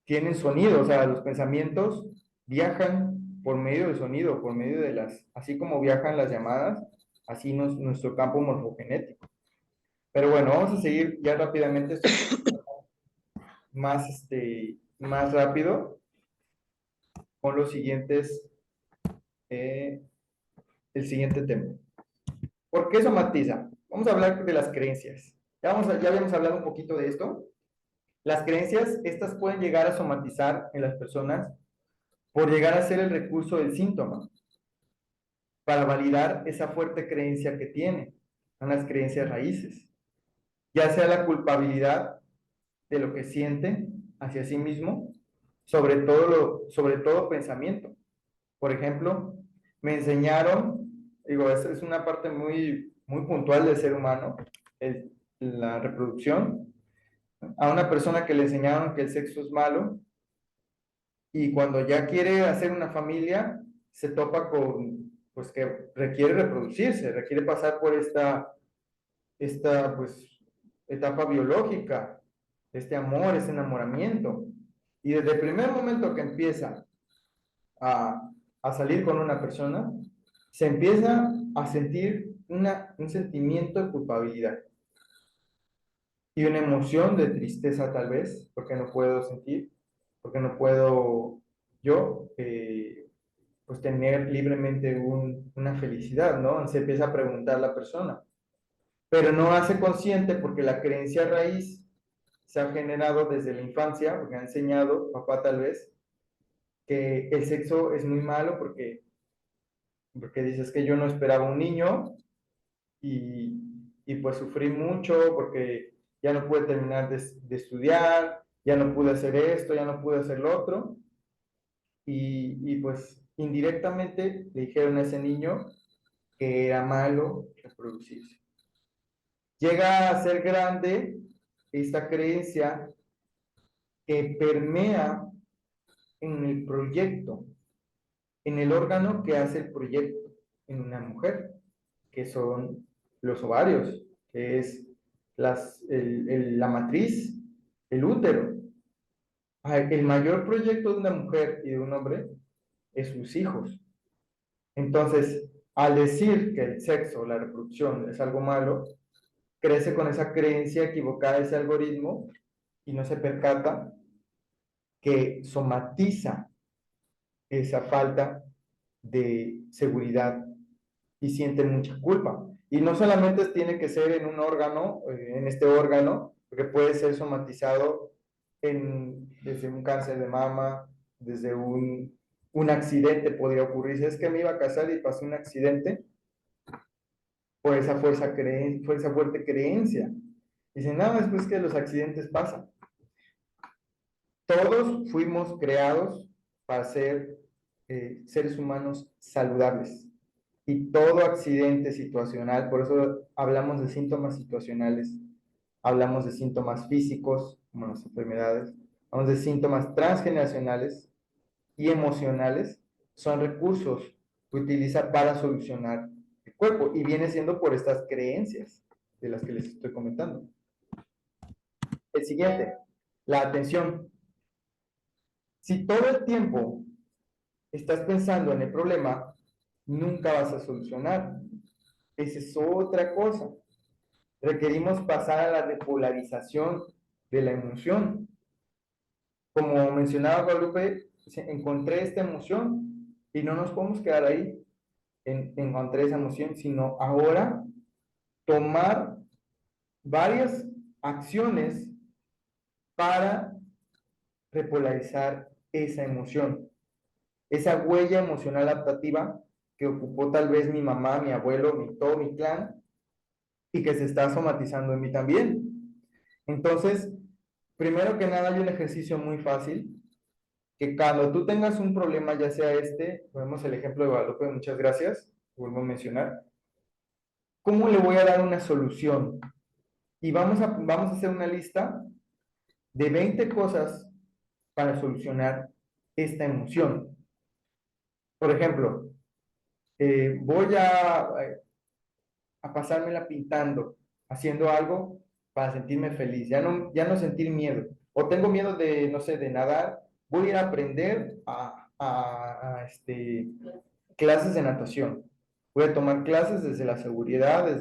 tienen sonido, o sea, los pensamientos viajan por medio del sonido, por medio de así como viajan las llamadas, así nuestro campo morfogenético. Pero bueno, vamos a seguir ya rápidamente, esto más, más rápido, con los siguientes, el siguiente tema. ¿Por qué somatiza? Vamos a hablar de las creencias. Ya habíamos hablado un poquito de esto. Las creencias, estas pueden llegar a somatizar en las personas por llegar a ser el recurso del síntoma para validar esa fuerte creencia que tiene, son las creencias raíces, ya sea la culpabilidad de lo que siente hacia sí mismo sobre todo pensamiento. Por ejemplo, me enseñaron, digo, esa es una parte muy puntual del ser humano, la reproducción, a una persona que le enseñaron que el sexo es malo y cuando ya quiere hacer una familia, se topa con, pues que requiere reproducirse, requiere pasar por esta pues, etapa biológica, este amor, este enamoramiento. Y desde el primer momento que empieza a, a salir con una persona, se empieza a sentir un sentimiento de culpabilidad y una emoción de tristeza tal vez, porque no puedo sentir, porque no puedo yo, pues tener libremente una felicidad, ¿no? Se empieza a preguntar la persona, pero no hace consciente porque la creencia raíz se ha generado desde la infancia, porque ha enseñado, papá tal vez, que el sexo es muy malo porque dices que yo no esperaba un niño y pues sufrí mucho porque ya no pude terminar de estudiar, ya no pude hacer esto, ya no pude hacer lo otro, y pues indirectamente le dijeron a ese niño que era malo reproducirse. Llega a ser grande esta creencia que permea en el proyecto, en el órgano que hace el proyecto en una mujer, que son los ovarios, que es la matriz, el útero. El mayor proyecto de una mujer y de un hombre es sus hijos. Entonces, al decir que el sexo, la reproducción es algo malo, crece con esa creencia equivocada, ese algoritmo, y no se percata que somatiza esa falta de seguridad y siente mucha culpa. Y no solamente tiene que ser en un órgano, en este órgano, porque puede ser somatizado desde un cáncer de mama, desde un accidente podría ocurrir. Si es que me iba a casar y pasó un accidente, por esa fuerte creencia. Dicen, no, es pues que los accidentes pasan. Todos fuimos creados para ser seres humanos saludables. Y todo accidente situacional, por eso hablamos de síntomas situacionales, hablamos de síntomas físicos, como las enfermedades, hablamos de síntomas transgeneracionales y emocionales, son recursos que utiliza para solucionar el cuerpo y viene siendo por estas creencias de las que les estoy comentando. El siguiente, la atención. Si todo el tiempo estás pensando en el problema, nunca vas a solucionar. Esa es otra cosa. Requerimos pasar a la depolarización de la emoción. Como mencionaba Guadalupe, encontré esta emoción y no nos podemos quedar ahí, encontré esa emoción, sino ahora tomar varias acciones para repolarizar esa emoción, esa huella emocional adaptativa que ocupó tal vez mi mamá, mi abuelo, todo mi clan, y que se está somatizando en mí también. Entonces, primero que nada hay un ejercicio muy fácil, que cuando tú tengas un problema, ya sea ponemos el ejemplo de Guadalupe, muchas gracias, vuelvo a mencionar, ¿cómo le voy a dar una solución? Y vamos a hacer una lista de 20 cosas para solucionar esta emoción. Por ejemplo, voy a pasármela pintando, haciendo algo para sentirme feliz, ya no sentir miedo. O tengo miedo de, no sé, de nadar, voy a ir a aprender clases de natación. Voy a tomar clases desde la seguridad,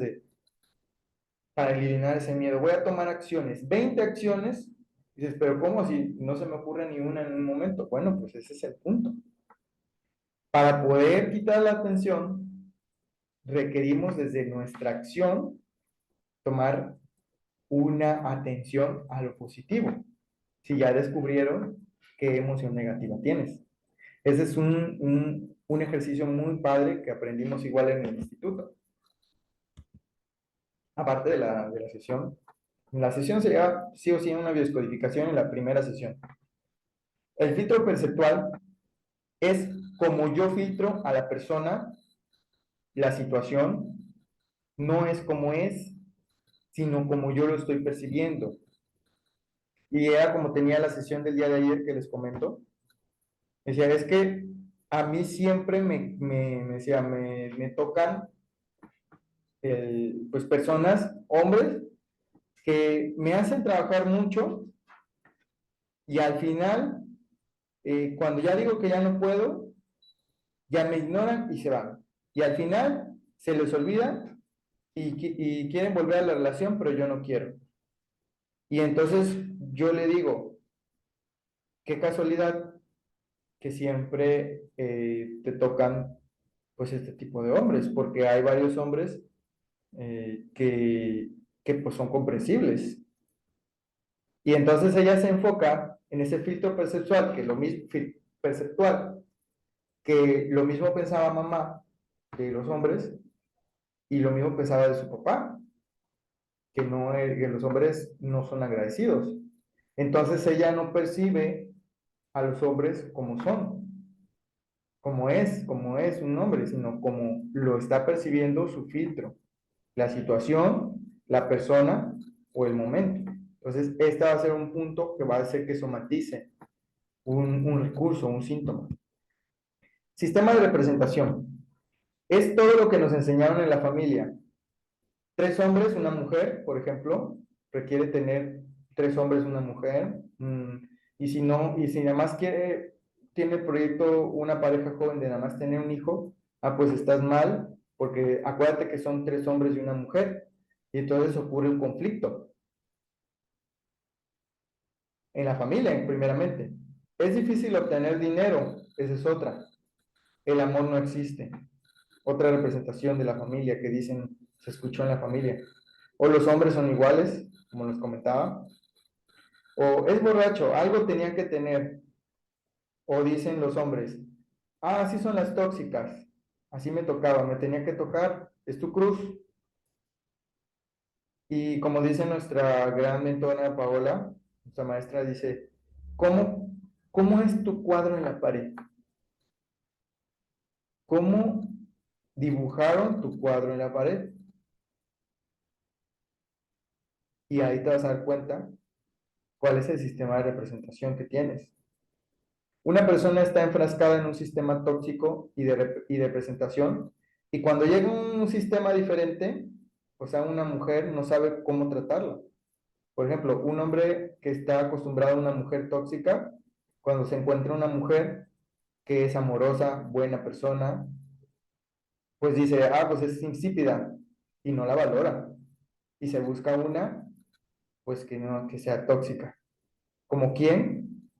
para eliminar ese miedo. Voy a tomar acciones, 20 acciones. Dices, pero ¿cómo si no se me ocurre ni una en un momento? Bueno, pues ese es el punto. Para poder quitar la atención, requerimos desde nuestra acción tomar una atención a lo positivo. Si ya descubrieron qué emoción negativa tienes. Ese es un ejercicio muy padre que aprendimos igual en el instituto. Aparte de la sesión. La sesión se lleva sí o sí una biodescodificación en la primera sesión. El filtro perceptual es como yo filtro a la persona, la situación, no es como es, sino como yo lo estoy percibiendo. Y era como tenía la sesión del día de ayer que les comento. Decía, es que a mí siempre me tocan pues personas, hombres, que me hacen trabajar mucho y al final, cuando ya digo que ya no puedo, ya me ignoran y se van. Y al final se les olvida y quieren volver a la relación, pero yo no quiero. Y entonces yo le digo, qué casualidad que siempre te tocan pues este tipo de hombres, porque hay varios hombres que pues son comprensibles. Y entonces ella se enfoca en ese filtro perceptual, que lo mismo, perceptual, que lo mismo pensaba mamá de los hombres y lo mismo pensaba de su papá, que, no, que los hombres no son agradecidos. Entonces ella no percibe a los hombres como son, como es un hombre, sino como lo está percibiendo su filtro, la situación, la persona o el momento. Entonces, este va a ser un punto que va a hacer que somatice un recurso, un síntoma. Sistema de representación. Es todo lo que nos enseñaron en la familia. 3 hombres, una mujer, por ejemplo, requiere tener 3 hombres, una mujer. Y si no, y si nada más tiene el proyecto una pareja joven de nada más tener un hijo, pues estás mal, porque acuérdate que son 3 hombres y una mujer. Y entonces ocurre un conflicto en la familia, primeramente. Es difícil obtener dinero, esa es otra. El amor no existe. Otra representación de la familia que dicen se escuchó en la familia. O los hombres son iguales, como les comentaba. O es borracho, algo tenía que tener. O dicen los hombres, así son las tóxicas. Así me tocaba, me tenía que tocar, es tu cruz. Y como dice nuestra gran mentora Paola, nuestra maestra, dice, ¿cómo, cómo es tu cuadro en la pared? ¿Cómo dibujaron tu cuadro en la pared? Y ahí te vas a dar cuenta cuál es el sistema de representación que tienes. Una persona está enfrascada en un sistema tóxico y de presentación, y cuando llega un sistema diferente, o sea, una mujer no sabe cómo tratarlo. Por ejemplo, un hombre que está acostumbrado a una mujer tóxica, cuando se encuentra una mujer que es amorosa, buena persona, pues dice, pues es insípida, y no la valora. Y se busca una, pues que no, que sea tóxica. ¿Como quién?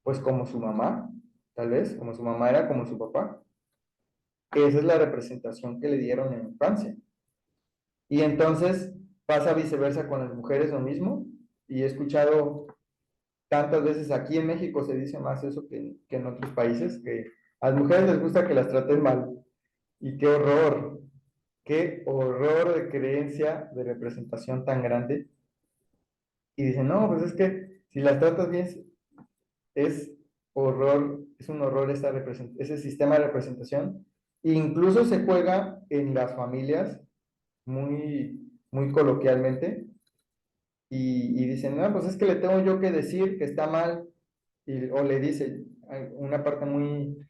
Pues como su mamá, tal vez, como su mamá era como su papá. Esa es la representación que le dieron en la infancia. Y entonces pasa viceversa con las mujeres lo mismo. Y he escuchado tantas veces aquí en México se dice más eso que en otros países, que a las mujeres les gusta que las traten mal. Y qué horror de creencia, de representación tan grande. Y dicen, no, pues es que si las tratas bien, es es un horror ese sistema de representación. E incluso se juega en las familias muy coloquialmente y dicen, no, pues es que le tengo yo que decir que está mal. O le dice, una parte muy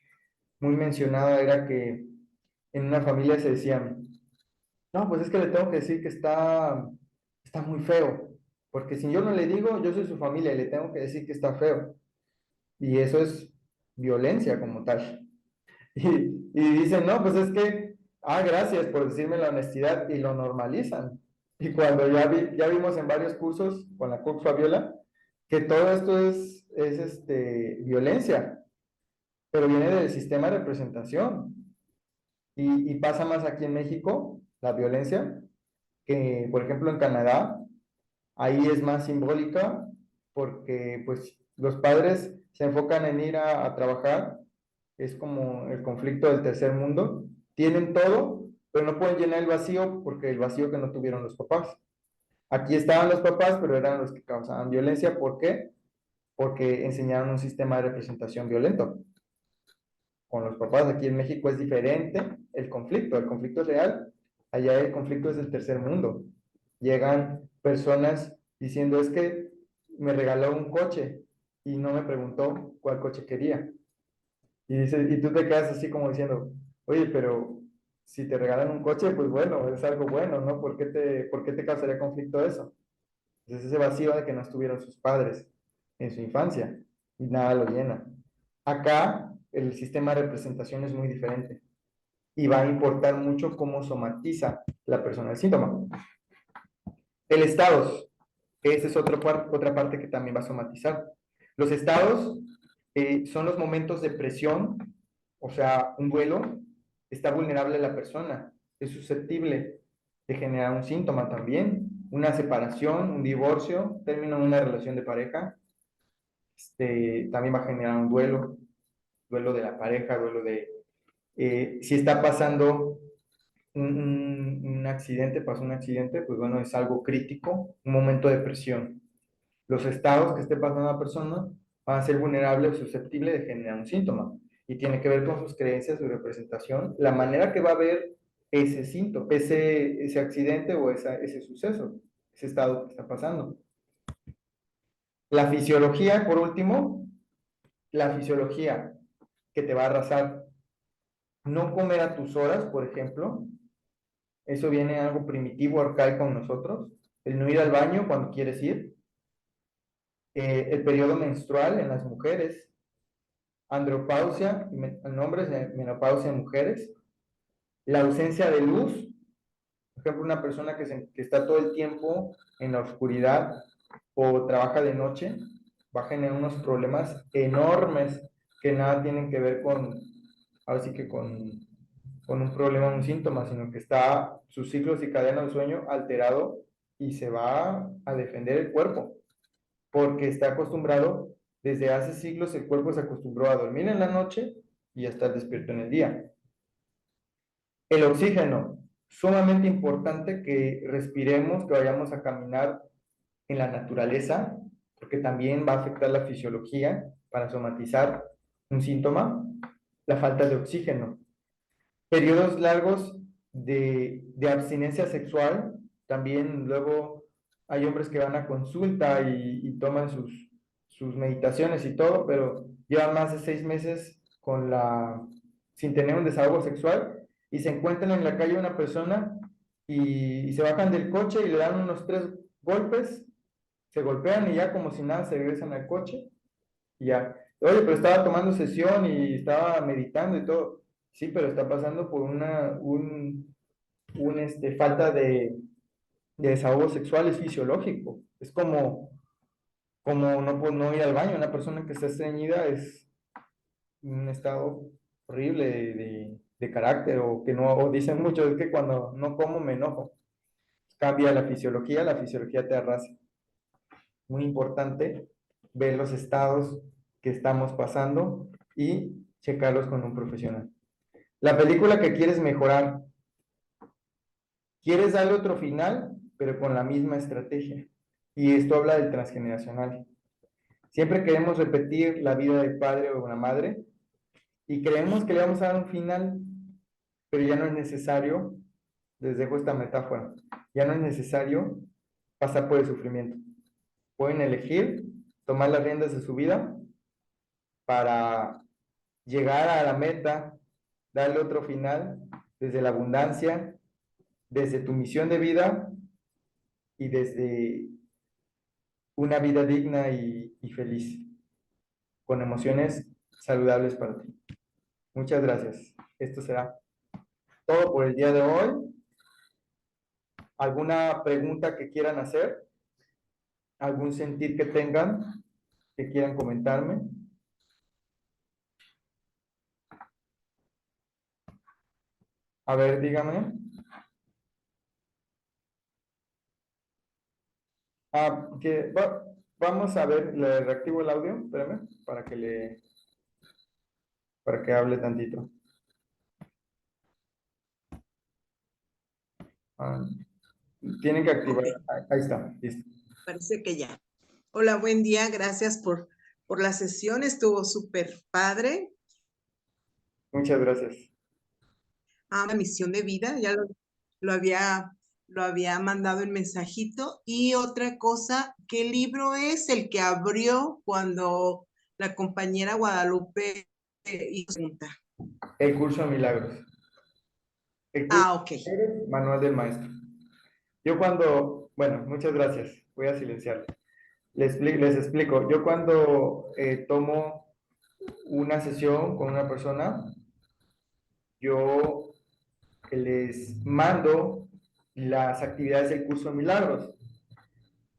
mencionada era que en una familia se decían, no, pues es que le tengo que decir que está muy feo, porque si yo no le digo, yo soy su familia y le tengo que decir que está feo. Y eso es violencia como tal. Y dicen, no, pues es que, gracias por decirme la honestidad y lo normalizan. Y cuando ya vimos en varios cursos con la coach Fabiola, que todo esto es violencia, pero viene del sistema de representación. Y pasa más aquí en México, la violencia, que por ejemplo en Canadá, ahí es más simbólica porque pues los padres se enfocan en ir a trabajar, es como el conflicto del tercer mundo, tienen todo, pero no pueden llenar el vacío porque el vacío que no tuvieron los papás. Aquí estaban los papás, pero eran los que causaban violencia, ¿por qué? porque enseñaron un sistema de representación violento. Con los papás aquí en México es diferente el conflicto es real, allá el conflicto es del tercer mundo. Llegan personas diciendo, es que me regaló un coche y no me preguntó cuál coche quería. Y tú te quedas así como diciendo, oye, pero si te regalan un coche, pues bueno, es algo bueno, ¿no? ¿Por qué te causaría conflicto eso? Entonces ese vacío de que no estuvieron sus padres en su infancia y nada lo llena. Acá el sistema de representación es muy diferente y va a importar mucho cómo somatiza la persona el síntoma. El estados, esa es otra parte que también va a somatizar. Los estados son los momentos de presión, o sea, un duelo, está vulnerable la persona, es susceptible de generar un síntoma también, una separación, un divorcio, término de una relación de pareja, también va a generar un duelo de la pareja, duelo de, si está pasando un accidente, pasó un accidente, pues bueno, es algo crítico, un momento de presión. Los estados que esté pasando la persona van a ser vulnerables o susceptibles de generar un síntoma. Y tiene que ver con sus creencias, su representación, la manera que va a ver ese síntoma, ese accidente o ese suceso, ese estado que está pasando. La fisiología, por último, la fisiología que te va a arrasar. No comer a tus horas, por ejemplo, eso viene algo primitivo, arcaico en nosotros. El no ir al baño cuando quieres ir. El periodo menstrual en las mujeres. Andropausia en hombres, menopausia en mujeres. La ausencia de luz. Por ejemplo, una persona que está todo el tiempo en la oscuridad o trabaja de noche va a generar unos problemas enormes que nada tienen que ver con, ahora sí que con un problema, un síntoma, sino que está su ciclo circadiano de sueño alterado y se va a defender el cuerpo, porque está acostumbrado, desde hace siglos el cuerpo se acostumbró a dormir en la noche y a estar despierto en el día. El oxígeno, sumamente importante que respiremos, que vayamos a caminar en la naturaleza, porque también va a afectar la fisiología para somatizar un síntoma, la falta de oxígeno. Periodos largos de abstinencia sexual, también luego hay hombres que van a consulta y toman sus meditaciones y todo, pero llevan más de 6 meses sin tener un desahogo sexual y se encuentran en la calle una persona y se bajan del coche y le dan unos 3 golpes, se golpean y ya como si nada se regresan al coche y ya. Oye, pero estaba tomando sesión y estaba meditando y todo. Sí, pero está pasando por falta de desahogo sexual, es fisiológico. Es como no ir al baño. Una persona que está estreñida es un estado horrible de carácter, o que no, o dicen mucho, es que cuando no como me enojo. Cambia la fisiología te arrasa. Muy importante ver los estados que estamos pasando y checarlos con un profesional. La película que quieres mejorar, quieres darle otro final, pero con la misma estrategia. Y esto habla del transgeneracional. Siempre queremos repetir la vida del padre o una madre y creemos que le vamos a dar un final, pero ya no es necesario, les dejo esta metáfora, ya no es necesario pasar por el sufrimiento. Pueden elegir tomar las riendas de su vida para llegar a la meta, darle otro final desde la abundancia, desde tu misión de vida y desde una vida digna y feliz, con emociones saludables para ti. Muchas gracias. Esto será todo por el día de hoy. ¿Alguna pregunta que quieran hacer? ¿Algún sentir que tengan que quieran comentarme? A ver, dígame. Vamos a ver, le reactivo el audio, espérame, para que hable tantito. Ah, tienen que activar. Ahí está, listo. Parece que ya. Hola, buen día. Gracias por por la sesión, estuvo súper padre. Muchas gracias. Una misión de vida, ya lo había mandado en mensajito. Y otra cosa, ¿qué libro es el que abrió cuando la compañera Guadalupe hizo pregunta? El curso de milagros. El curso Ah, ok. de milagros, manual del maestro. Yo cuando, bueno, muchas gracias. Voy a silenciarlo. Les explico. Yo cuando tomo una sesión con una persona, yo les mando las actividades del curso de milagros.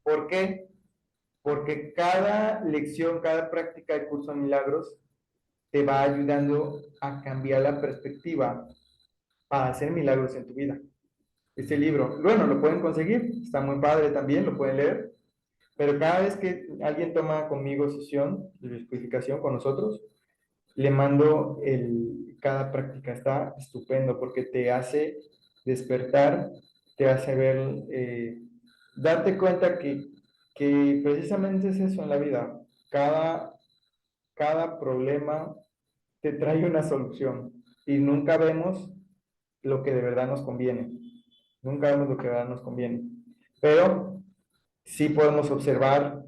¿Por qué? Porque cada lección, cada práctica del curso de milagros te va ayudando a cambiar la perspectiva para hacer milagros en tu vida. Este libro, bueno, lo pueden conseguir, está muy padre también, lo pueden leer, pero cada vez que alguien toma conmigo sesión de explicación con nosotros, le mando cada práctica, está estupendo porque te hace despertar, te hace ver, darte cuenta que precisamente es eso en la vida, cada problema te trae una solución y nunca vemos lo que de verdad nos conviene. Nunca vemos lo que de verdad nos conviene. Pero sí podemos observar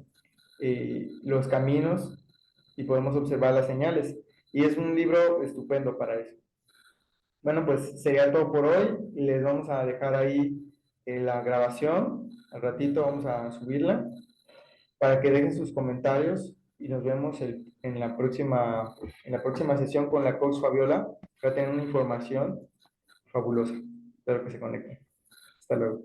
los caminos y podemos observar las señales. Y es un libro estupendo para eso. Bueno, pues sería todo por hoy. Les vamos a dejar ahí la grabación. Al ratito vamos a subirla para que dejen sus comentarios y nos vemos en la próxima sesión con la coach Fabiola. Va a tener una información fabulosa. Espero que se conecten. Hasta luego.